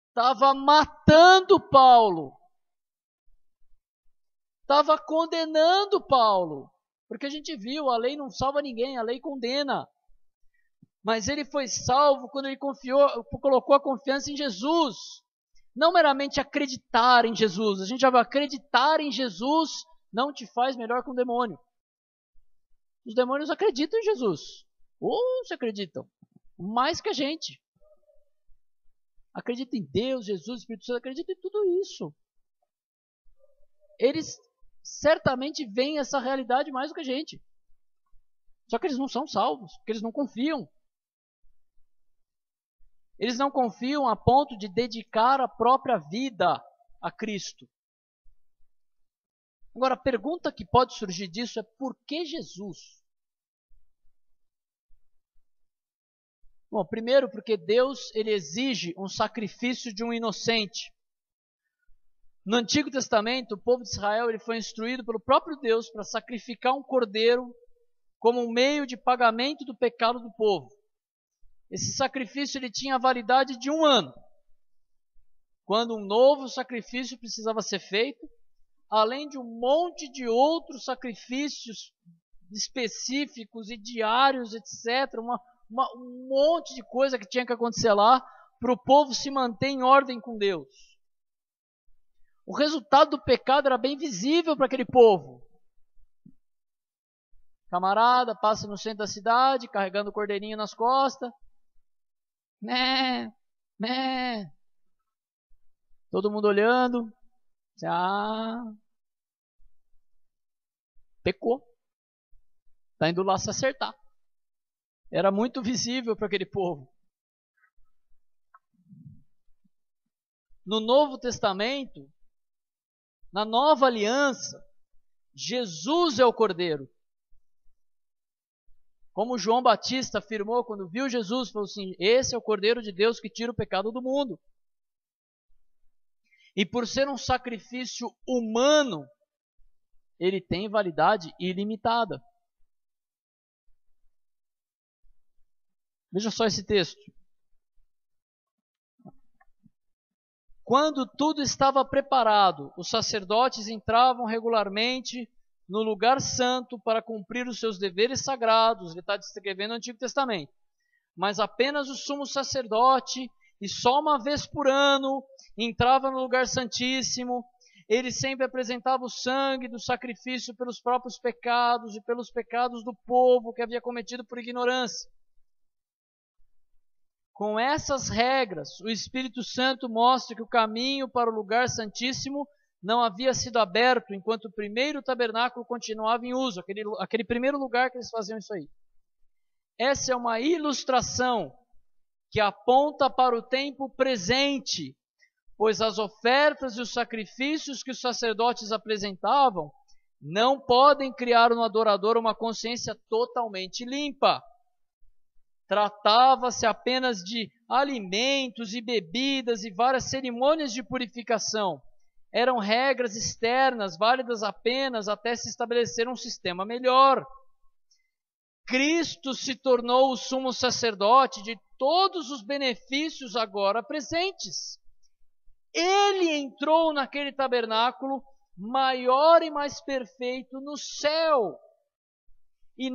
estava matando Paulo, estava condenando Paulo, porque a gente viu, a lei não salva ninguém, a lei condena. Mas ele foi salvo quando ele colocou a confiança em Jesus. Não meramente acreditar em Jesus. A gente já vai acreditar em Jesus não te faz melhor que um demônio. Os demônios acreditam em Jesus. Ou se acreditam. Mais que a gente. Acreditam em Deus, Jesus, Espírito Santo. Acreditam em tudo isso. Eles certamente veem essa realidade mais do que a gente. Só que eles não são salvos. Porque eles não confiam. Eles não confiam a ponto de dedicar a própria vida a Cristo. Agora, a pergunta que pode surgir disso é: por que Jesus? Bom, primeiro porque Deus ele exige um sacrifício de um inocente. No Antigo Testamento, o povo de Israel ele foi instruído pelo próprio Deus para sacrificar um cordeiro como um meio de pagamento do pecado do povo. Esse sacrifício ele tinha a validade de 1 ano. Quando um novo sacrifício precisava ser feito, além de um monte de outros sacrifícios específicos e diários, etc. Um monte de coisa que tinha que acontecer lá para o povo se manter em ordem com Deus. O resultado do pecado era bem visível para aquele povo. Camarada passa no centro da cidade, carregando o cordeirinho nas costas. Né, né. Todo mundo olhando. Pecou. Está indo lá se acertar. Era muito visível para aquele povo. No Novo Testamento, na Nova Aliança, Jesus é o Cordeiro. Como João Batista afirmou quando viu Jesus, falou assim: esse é o Cordeiro de Deus que tira o pecado do mundo. E por ser um sacrifício humano, ele tem validade ilimitada. Veja só esse texto. Quando tudo estava preparado, os sacerdotes entravam regularmente no lugar santo para cumprir os seus deveres sagrados. Ele está descrevendo o Antigo Testamento. Mas apenas o sumo sacerdote, e só uma vez por ano, entrava no lugar santíssimo. Ele sempre apresentava o sangue do sacrifício pelos próprios pecados e pelos pecados do povo que havia cometido por ignorância. Com essas regras, o Espírito Santo mostra que o caminho para o lugar santíssimo não havia sido aberto enquanto o primeiro tabernáculo continuava em uso, aquele primeiro lugar que eles faziam isso aí. Essa é uma ilustração que aponta para o tempo presente, pois as ofertas e os sacrifícios que os sacerdotes apresentavam não podem criar no adorador uma consciência totalmente limpa. Tratava-se apenas de alimentos e bebidas e várias cerimônias de purificação. Eram regras externas, válidas apenas até se estabelecer um sistema melhor. Cristo se tornou o sumo sacerdote de todos os benefícios agora presentes. Ele entrou naquele tabernáculo maior e mais perfeito no céu. Que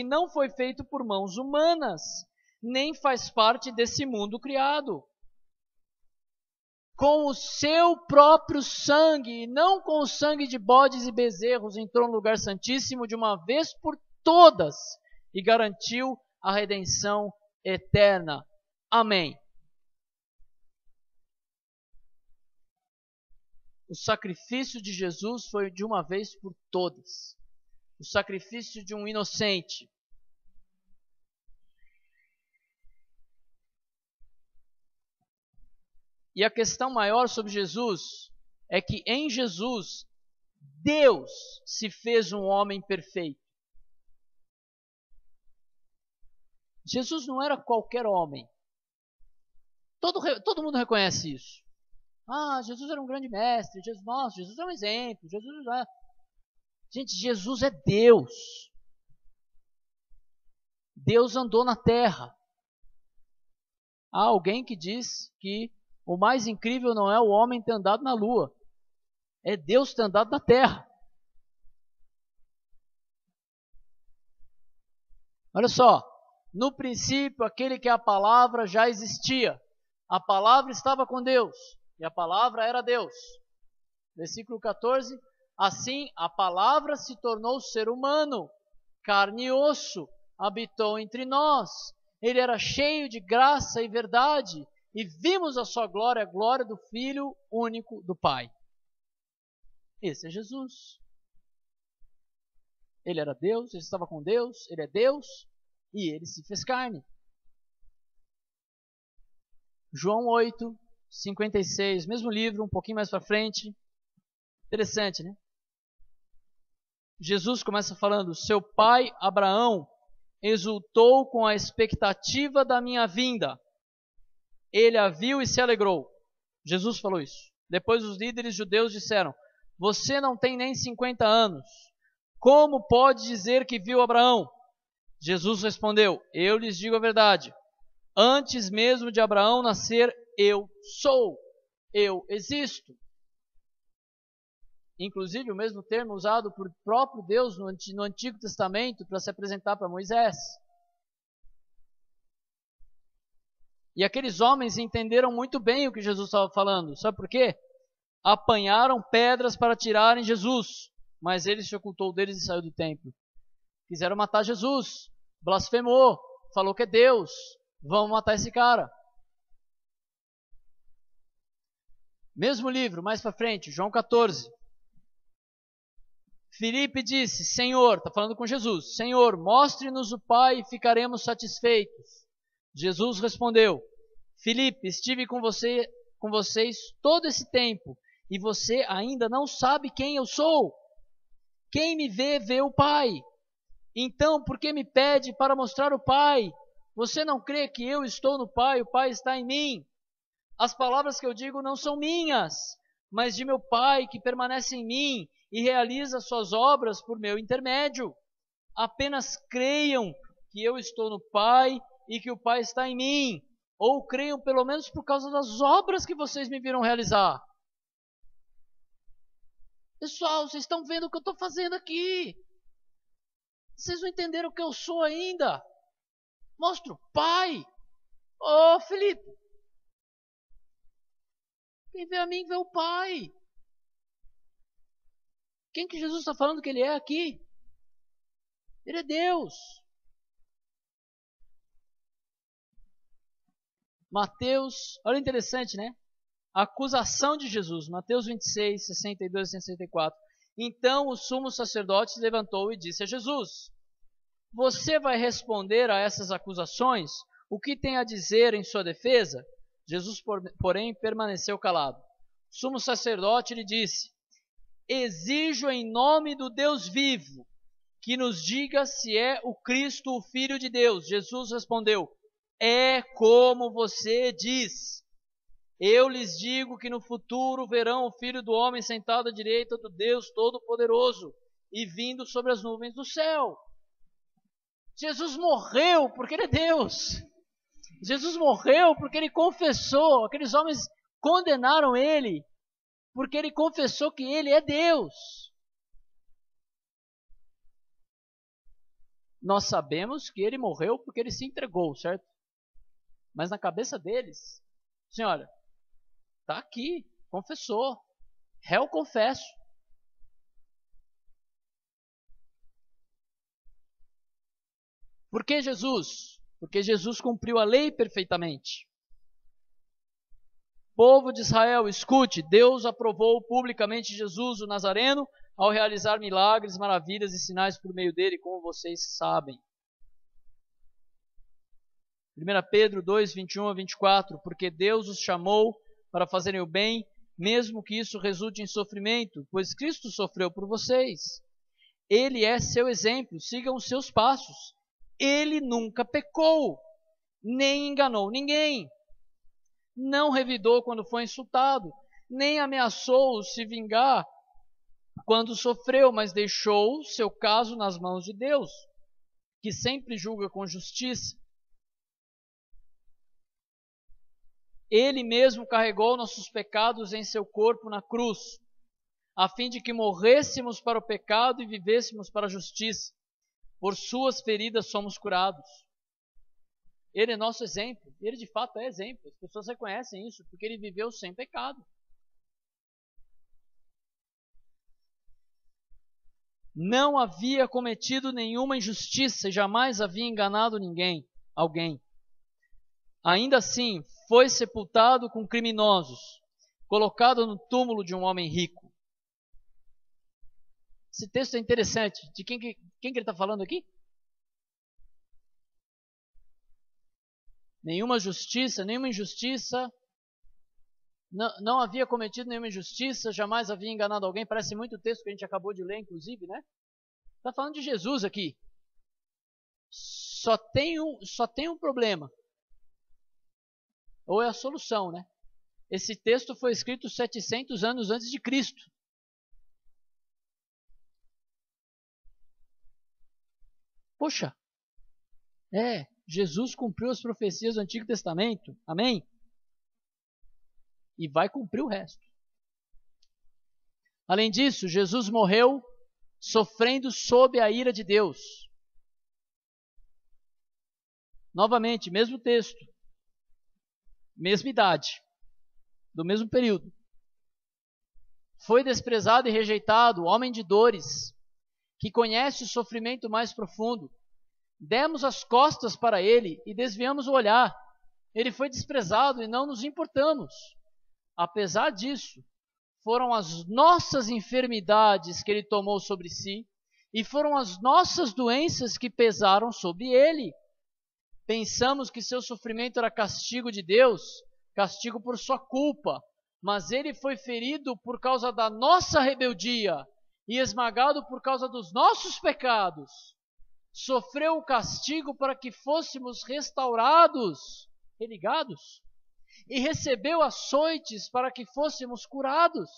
não foi feito por mãos humanas, nem faz parte desse mundo criado. Com o seu próprio sangue, e não com o sangue de bodes e bezerros, entrou no lugar santíssimo de uma vez por todas e garantiu a redenção eterna. Amém. O sacrifício de Jesus foi de uma vez por todas. O sacrifício de um inocente. E a questão maior sobre Jesus é que em Jesus, Deus se fez um homem perfeito. Jesus não era qualquer homem. Todo mundo reconhece isso. Ah, Jesus era um grande mestre. Nossa, Jesus é um exemplo. Gente, Jesus é Deus. Deus andou na terra. Há alguém que diz que o mais incrível não é o homem ter andado na lua, é Deus ter andado na terra. Olha só, no princípio aquele que é a palavra já existia. A palavra estava com Deus e a palavra era Deus. Versículo 14, assim a palavra se tornou ser humano, carne e osso, habitou entre nós. Ele era cheio de graça e verdade, e vimos a sua glória, a glória do Filho único do Pai. Esse é Jesus. Ele era Deus, ele estava com Deus, ele é Deus, e ele se fez carne. João 8, 56, mesmo livro, um pouquinho mais para frente. Interessante, né? Jesus começa falando, seu pai Abraão exultou com a expectativa da minha vinda. Ele a viu e se alegrou. Jesus falou isso. Depois os líderes judeus disseram, você não tem nem 50 anos. Como pode dizer que viu Abraão? Jesus respondeu, eu lhes digo a verdade. Antes mesmo de Abraão nascer, eu sou. Eu existo. Inclusive o mesmo termo usado por próprio Deus no Antigo Testamento para se apresentar para Moisés. E aqueles homens entenderam muito bem o que Jesus estava falando. Sabe por quê? Apanharam pedras para tirarem Jesus, mas ele se ocultou deles e saiu do templo. Quiseram matar Jesus, blasfemou, falou que é Deus, vamos matar esse cara. Mesmo livro, mais para frente, João 14. Filipe disse, Senhor, está falando com Jesus, Senhor, mostre-nos o Pai e ficaremos satisfeitos. Jesus respondeu, Filipe, estive com vocês todo esse tempo e você ainda não sabe quem eu sou. Quem me vê, vê o Pai. Então, por que me pede para mostrar o Pai? Você não crê que eu estou no Pai, o Pai está em mim? As palavras que eu digo não são minhas, mas de meu Pai que permanece em mim e realiza suas obras por meu intermédio. Apenas creiam que eu estou no Pai e que o Pai está em mim, ou creiam pelo menos por causa das obras que vocês me viram realizar. Pessoal, vocês estão vendo o que eu estou fazendo aqui? Vocês não entenderam o que eu sou ainda? Mostra o Pai. Ô, Felipe, quem vê a mim vê o Pai. Quem que Jesus está falando que ele é aqui? Ele é Deus. Mateus, olha interessante, né? A acusação de Jesus, Mateus 26, 62 e 64. Então o sumo sacerdote se levantou e disse a Jesus, você vai responder a essas acusações? O que tem a dizer em sua defesa? Jesus, porém, permaneceu calado. O sumo sacerdote lhe disse, exijo em nome do Deus vivo, que nos diga se é o Cristo, o Filho de Deus. Jesus respondeu, é como você diz. Eu lhes digo que no futuro verão o Filho do Homem sentado à direita do Deus Todo-Poderoso e vindo sobre as nuvens do céu. Jesus morreu porque ele é Deus. Jesus morreu porque ele confessou. Aqueles homens condenaram ele porque ele confessou que ele é Deus. Nós sabemos que ele morreu porque ele se entregou, certo? Mas na cabeça deles, assim, olha, está aqui, confessou, réu confesso. Por que Jesus? Porque Jesus cumpriu a lei perfeitamente. Povo de Israel, escute, Deus aprovou publicamente Jesus, o Nazareno, ao realizar milagres, maravilhas e sinais por meio dele, como vocês sabem. 1 Pedro 2, 21 a 24, porque Deus os chamou para fazerem o bem, mesmo que isso resulte em sofrimento, pois Cristo sofreu por vocês. Ele é seu exemplo, sigam os seus passos. Ele nunca pecou, nem enganou ninguém. Não revidou quando foi insultado, nem ameaçou se vingar quando sofreu, mas deixou seu caso nas mãos de Deus, que sempre julga com justiça. Ele mesmo carregou nossos pecados em seu corpo na cruz, a fim de que morrêssemos para o pecado e vivêssemos para a justiça. Por suas feridas somos curados. Ele é nosso exemplo. Ele de fato é exemplo. As pessoas reconhecem isso porque ele viveu sem pecado. Não havia cometido nenhuma injustiça e jamais havia enganado alguém. Ainda assim, foi sepultado com criminosos, colocado no túmulo de um homem rico. Esse texto é interessante. De quem que ele está falando aqui? Nenhuma injustiça. Não havia cometido nenhuma injustiça, jamais havia enganado alguém. Parece muito o texto que a gente acabou de ler, inclusive, né? Está falando de Jesus aqui. Só tem um problema. Ou é a solução, né? Esse texto foi escrito 700 anos antes de Cristo. Poxa, Jesus cumpriu as profecias do Antigo Testamento, amém? E vai cumprir o resto. Além disso, Jesus morreu sofrendo sob a ira de Deus. Novamente, mesmo texto, mesma idade, do mesmo período. Foi desprezado e rejeitado, homem de dores, que conhece o sofrimento mais profundo. Demos as costas para ele e desviamos o olhar. Ele foi desprezado e não nos importamos. Apesar disso, foram as nossas enfermidades que ele tomou sobre si e foram as nossas doenças que pesaram sobre ele. Pensamos que seu sofrimento era castigo de Deus, castigo por sua culpa, mas ele foi ferido por causa da nossa rebeldia e esmagado por causa dos nossos pecados. Sofreu o castigo para que fôssemos restaurados, religados, e recebeu açoites para que fôssemos curados.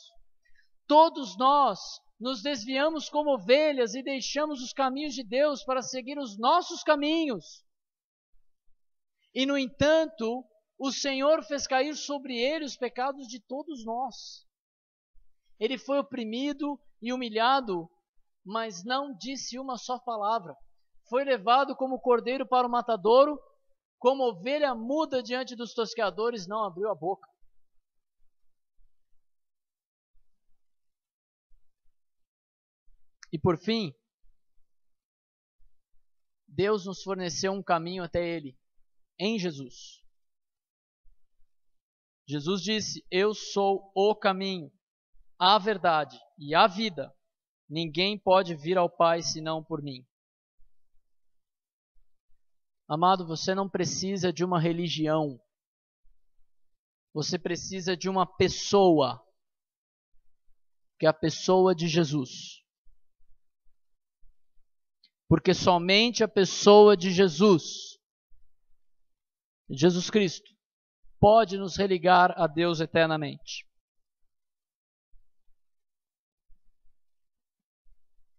Todos nós nos desviamos como ovelhas e deixamos os caminhos de Deus para seguir os nossos caminhos. E, no entanto, o Senhor fez cair sobre ele os pecados de todos nós. Ele foi oprimido e humilhado, mas não disse uma só palavra. Foi levado como cordeiro para o matadouro, como ovelha muda diante dos tosqueadores, não abriu a boca. E por fim, Deus nos forneceu um caminho até Ele, em Jesus. Jesus disse: eu sou o caminho, a verdade e a vida. Ninguém pode vir ao Pai senão por mim. Amado, você não precisa de uma religião. Você precisa de uma pessoa, que é a pessoa de Jesus. Porque somente a pessoa de Jesus Cristo, pode nos religar a Deus eternamente.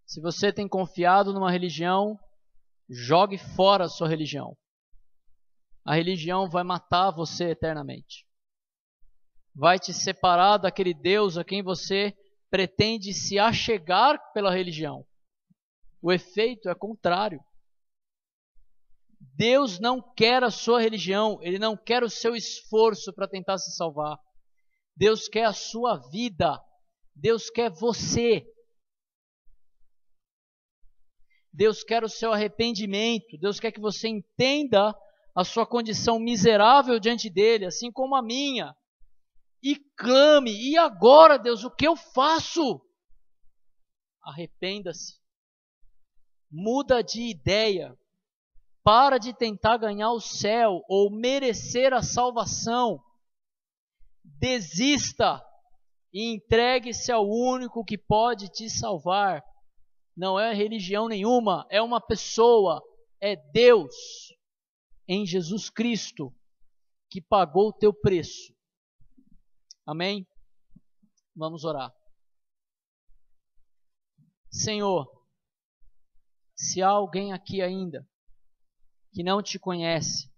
Se você tem confiado numa religião, jogue fora a sua religião. A religião vai matar você eternamente. Vai te separar daquele Deus a quem você pretende se achegar pela religião. O efeito é contrário. Deus não quer a sua religião, Ele não quer o seu esforço para tentar se salvar. Deus quer a sua vida. Deus quer você. Deus quer o seu arrependimento. Deus quer que você entenda a sua condição miserável diante dele, assim como a minha. E clame: e agora, Deus, o que eu faço? Arrependa-se. Muda de ideia. Para de tentar ganhar o céu ou merecer a salvação. Desista e entregue-se ao único que pode te salvar. Não é religião nenhuma, é uma pessoa, é Deus, em Jesus Cristo, que pagou o teu preço. Amém? Vamos orar. Senhor, se há alguém aqui ainda que não te conhece,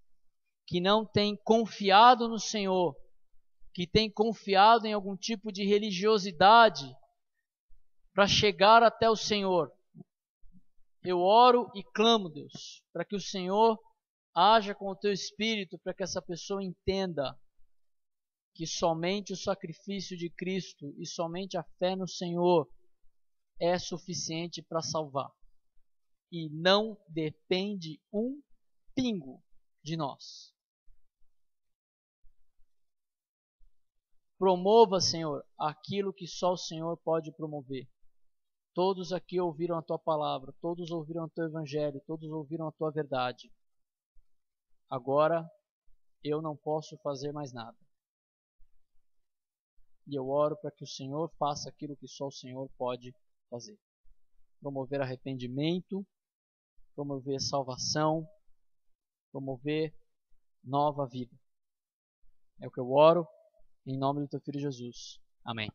que não tem confiado no Senhor, que tem confiado em algum tipo de religiosidade para chegar até o Senhor, eu oro e clamo, Deus, para que o Senhor haja com o teu Espírito, para que essa pessoa entenda que somente o sacrifício de Cristo e somente a fé no Senhor é suficiente para salvar. E não depende um pingo de nós. Promova, Senhor, aquilo que só o Senhor pode promover. Todos aqui ouviram a Tua palavra, todos ouviram o Teu Evangelho, todos ouviram a Tua verdade. Agora, eu não posso fazer mais nada. E eu oro para que o Senhor faça aquilo que só o Senhor pode fazer. Promover arrependimento, promover salvação, promover nova vida. É o que eu oro, em nome do Teu Filho Jesus. Amém.